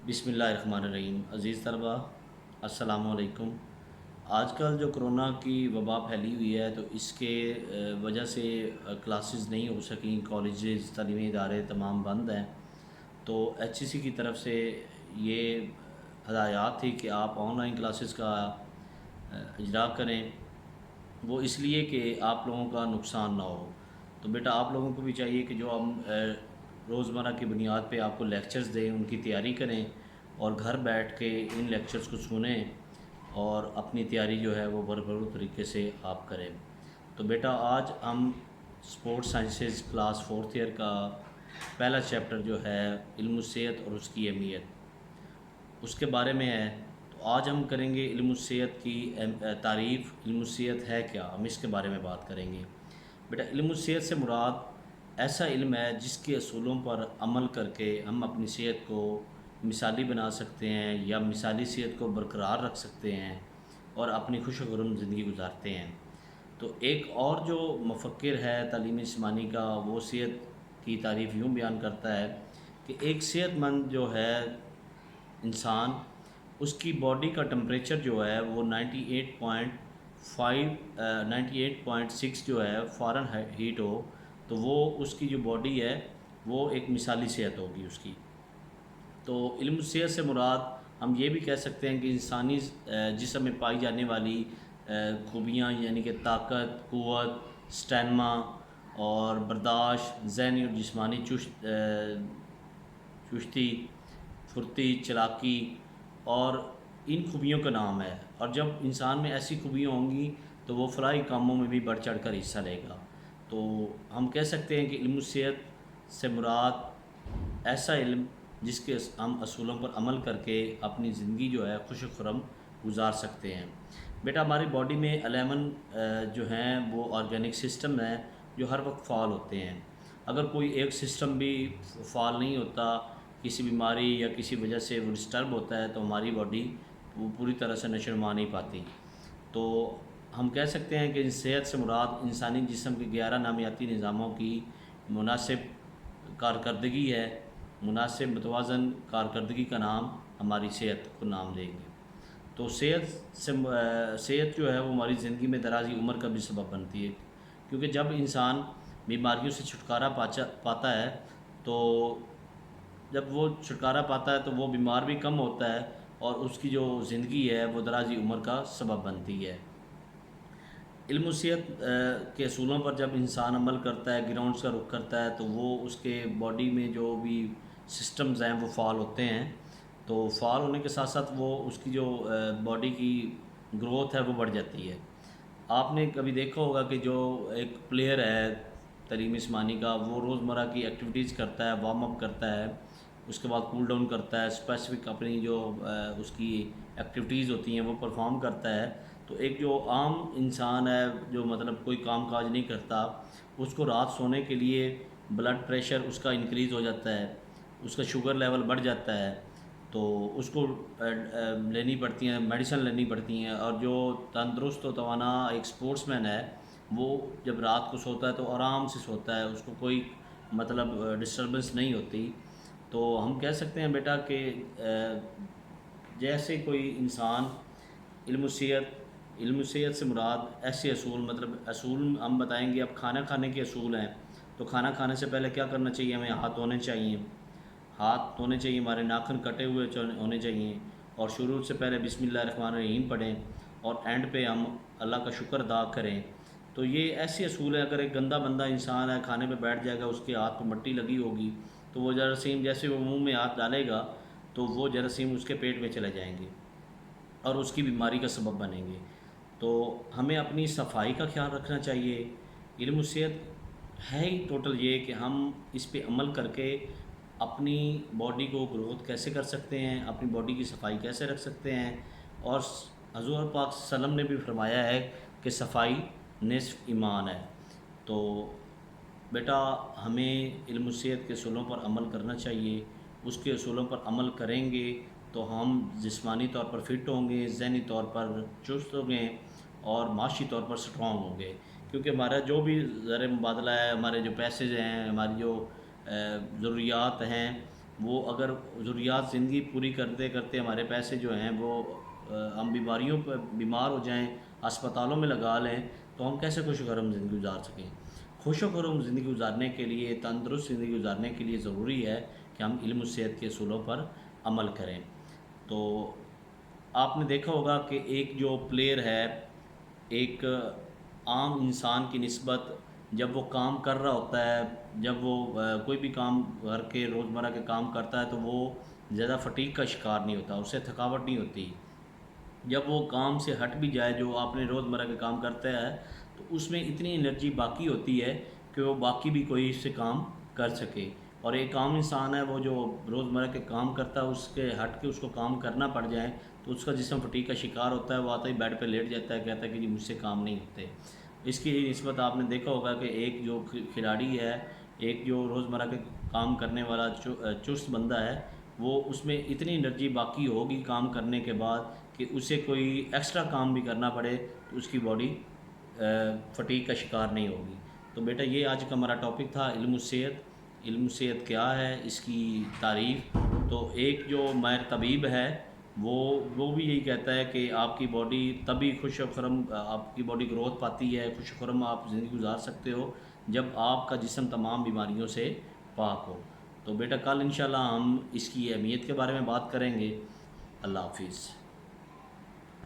بسم اللہ الرحمن الرحیم۔ عزیز طلبہ، السلام علیکم۔ آج کل جو کرونا کی وبا پھیلی ہوئی ہے تو اس کے وجہ سے کلاسز نہیں ہو سکیں، کالجز تعلیمی ادارے تمام بند ہیں۔ تو ایچ ای سی کی طرف سے یہ ہدایات تھی کہ آپ آن لائن کلاسز کا اجرا کریں، وہ اس لیے کہ آپ لوگوں کا نقصان نہ ہو۔ تو بیٹا آپ لوگوں کو بھی چاہیے کہ جو ہم روزمرہ کی بنیاد پہ آپ کو لیکچرز دیں، ان کی تیاری کریں اور گھر بیٹھ کے ان لیکچرز کو سنیں اور اپنی تیاری جو ہے وہ بھرپور طریقے سے آپ کریں۔ تو بیٹا آج ہم sport sciences class 4th year کا پہلا چیپٹر جو ہے علم الصحت اور اس کی اہمیت، اس کے بارے میں ہے۔ تو آج ہم کریں گے علم الصحت کی تعریف، علم الصحت ہے کیا، ہم اس کے بارے میں بات کریں گے۔ بیٹا علم الصحت سے مراد ایسا علم ہے جس کے اصولوں پر عمل کر کے ہم اپنی صحت کو مثالی بنا سکتے ہیں یا مثالی صحت کو برقرار رکھ سکتے ہیں اور اپنی خوش و خرم زندگی گزارتے ہیں۔ تو ایک اور جو مفکر ہے تعلیم جسمانی کا، وہ صحت کی تعریف یوں بیان کرتا ہے کہ ایک صحت مند جو ہے انسان، اس کی باڈی کا ٹمپریچر جو ہے وہ 98.6 جو ہے فارن ہیٹ ہو، تو وہ اس کی جو باڈی ہے وہ ایک مثالی صحت ہوگی اس کی۔ تو علم صحت سے مراد ہم یہ بھی کہہ سکتے ہیں کہ انسانی جسم میں پائی جانے والی خوبیاں، یعنی کہ طاقت، قوت، اسٹیمنا اور برداشت، ذہنی اور جسمانی چستی، پھرتی، چلاکی، اور ان خوبیوں کا نام ہے۔ اور جب انسان میں ایسی خوبیاں ہوں گی تو وہ فلاحی کاموں میں بھی بڑھ چڑھ کر حصہ لے گا۔ تو ہم کہہ سکتے ہیں کہ علم الصحت سے مراد ایسا علم جس کے ہم اصولوں پر عمل کر کے اپنی زندگی جو ہے خوش و خرم گزار سکتے ہیں۔ بیٹا ہماری باڈی میں 11 جو ہیں وہ آرگینک سسٹم ہیں جو ہر وقت فعال ہوتے ہیں۔ اگر کوئی ایک سسٹم بھی فعال نہیں ہوتا، کسی بیماری یا کسی وجہ سے وہ ڈسٹرب ہوتا ہے، تو ہماری باڈی وہ پوری طرح سے نشو و نما نہیں پاتی۔ تو ہم کہہ سکتے ہیں کہ صحت سے مراد انسانی جسم کے 11 نامیاتی نظاموں کی مناسب کارکردگی ہے۔ مناسب متوازن کارکردگی کا نام ہماری صحت کو نام دیں گے۔ تو صحت جو ہے وہ ہماری زندگی میں درازی عمر کا بھی سبب بنتی ہے، کیونکہ جب انسان بیماریوں سے چھٹکارا پاتا ہے تو جب وہ چھٹکارا پاتا ہے تو وہ بیمار بھی کم ہوتا ہے اور اس کی جو زندگی ہے وہ درازی عمر کا سبب بنتی ہے۔ علم و صحت کے اصولوں پر جب انسان عمل کرتا ہے، گراؤنڈز کا رخ کرتا ہے، تو وہ اس کے باڈی میں جو بھی سسٹمز ہیں وہ فعال ہوتے ہیں۔ تو فعال ہونے کے ساتھ ساتھ وہ اس کی جو باڈی کی گروتھ ہے وہ بڑھ جاتی ہے۔ آپ نے کبھی دیکھا ہوگا کہ جو ایک پلیئر ہے تعلیم جسمانی کا، وہ روزمرہ کی ایکٹیویٹیز کرتا ہے، وارم اپ کرتا ہے، اس کے بعد کول ڈاؤن کرتا ہے، اسپیسیفک اپنی جو اس کی ایکٹیویٹیز ہوتی ہیں وہ پرفارم کرتا ہے۔ تو ایک جو عام انسان ہے جو مطلب کوئی کام کاج نہیں کرتا، اس کو رات سونے کے لیے بلڈ پریشر اس کا انکریز ہو جاتا ہے، اس کا شوگر لیول بڑھ جاتا ہے، تو اس کو لینی پڑتی ہیں، میڈیسن لینی پڑتی ہیں۔ اور جو تندرست و توانا ایک سپورٹس مین ہے، وہ جب رات کو سوتا ہے تو آرام سے سوتا ہے، اس کو کوئی مطلب ڈسٹربنس نہیں ہوتی۔ تو ہم کہہ سکتے ہیں بیٹا کہ جیسے کوئی انسان علم صحت سے مراد ایسے اصول، مطلب اصول ہم بتائیں گے۔ اب کھانا کھانے کے اصول ہیں، تو کھانا کھانے سے پہلے کیا کرنا چاہیے؟ ہمیں ہاتھ دھونے چاہیے، ہمارے ناخن کٹے ہوئے ہونے چاہیے، اور شروع سے پہلے بسم اللہ الرحمن الرحیم پڑھیں، اور اینڈ پہ ہم اللہ کا شکر ادا کریں۔ تو یہ ایسے اصول ہیں۔ اگر ایک گندا بندہ انسان ہے، کھانے پہ بیٹھ جائے گا، اس کے ہاتھ پہ مٹی لگی ہوگی، تو وہ جراثیم جیسے وہ منہ میں ہاتھ ڈالے گا تو وہ جراثیم اس کے پیٹ میں چلے جائیں گے اور اس کی بیماری کا سبب بنیں گے۔ تو ہمیں اپنی صفائی کا خیال رکھنا چاہیے۔ علم صحت ہے ہی ٹوٹل یہ کہ ہم اس پہ عمل کر کے اپنی باڈی کو گروتھ کیسے کر سکتے ہیں، اپنی باڈی کی صفائی کیسے رکھ سکتے ہیں۔ اور حضور پاک صلی اللہ علیہ وسلم نے بھی فرمایا ہے کہ صفائی نصف ایمان ہے۔ تو بیٹا ہمیں علم صحت کے اصولوں پر عمل کرنا چاہیے۔ اس کے اصولوں پر عمل کریں گے تو ہم جسمانی طور پر فٹ ہوں گے، ذہنی طور پر چست ہوں گے، اور معاشی طور پر سٹرونگ ہوں گے، کیونکہ ہمارا جو بھی زر مبادلہ ہے، ہمارے جو پیسے ہیں، ہماری جو ضروریات ہیں، وہ اگر ضروریات زندگی پوری کرتے کرتے ہمارے پیسے جو ہیں وہ ہم بیماریوں پہ بیمار ہو جائیں، اسپتالوں میں لگا لیں، تو ہم کیسے خوش و خرم زندگی گزار سکیں؟ خوش و خرم زندگی گزارنے کے لیے، تندرست زندگی گزارنے کے لیے ضروری ہے کہ ہم علم و صحت کے اصولوں پر عمل کریں۔ تو آپ نے دیکھا ہوگا کہ ایک جو پلیئر ہے، ایک عام انسان کی نسبت جب وہ کام کر رہا ہوتا ہے، جب وہ کوئی بھی کام گھر کے روزمرہ کے کام کرتا ہے تو وہ زیادہ فٹیگ کا شکار نہیں ہوتا، اسے تھکاوٹ نہیں ہوتی۔ جب وہ کام سے ہٹ بھی جائے، جو آپ نے روزمرہ کے کام کرتا ہے، تو اس میں اتنی انرجی باقی ہوتی ہے کہ وہ باقی بھی کوئی اس سے کام کر سکے۔ اور ایک عام انسان ہے، وہ جو روزمرہ کے کام کرتا ہے، اس کے ہٹ کے اس کو کام کرنا پڑ جائے تو اس کا جسم فٹیگ کا شکار ہوتا ہے، وہ آتا ہی بیڈ پہ لیٹ جاتا ہے، کہتا ہے کہ جی مجھ سے کام نہیں ہوتے۔ اس کی نسبت آپ نے دیکھا ہوگا کہ ایک جو کھلاڑی ہے، ایک جو روزمرہ کے کام کرنے والا چست بندہ ہے، وہ اس میں اتنی انرجی باقی ہوگی کام کرنے کے بعد کہ اسے کوئی ایکسٹرا کام بھی کرنا پڑے تو اس کی باڈی فٹیگ کا شکار نہیں ہوگی۔ تو بیٹا یہ آج کا ہمارا ٹاپک تھا، علم الصحت۔ علم الصحت کیا ہے، اس کی تعریف۔ تو ایک جو ماہر طبیب ہے وہ بھی یہی کہتا ہے کہ آپ کی باڈی تبھی خوش و خرم، آپ کی باڈی گروتھ پاتی ہے، خوش و خرم آپ زندگی گزار سکتے ہو جب آپ کا جسم تمام بیماریوں سے پاک ہو۔ تو بیٹا کل انشاءاللہ ہم اس کی اہمیت کے بارے میں بات کریں گے۔ اللہ حافظ۔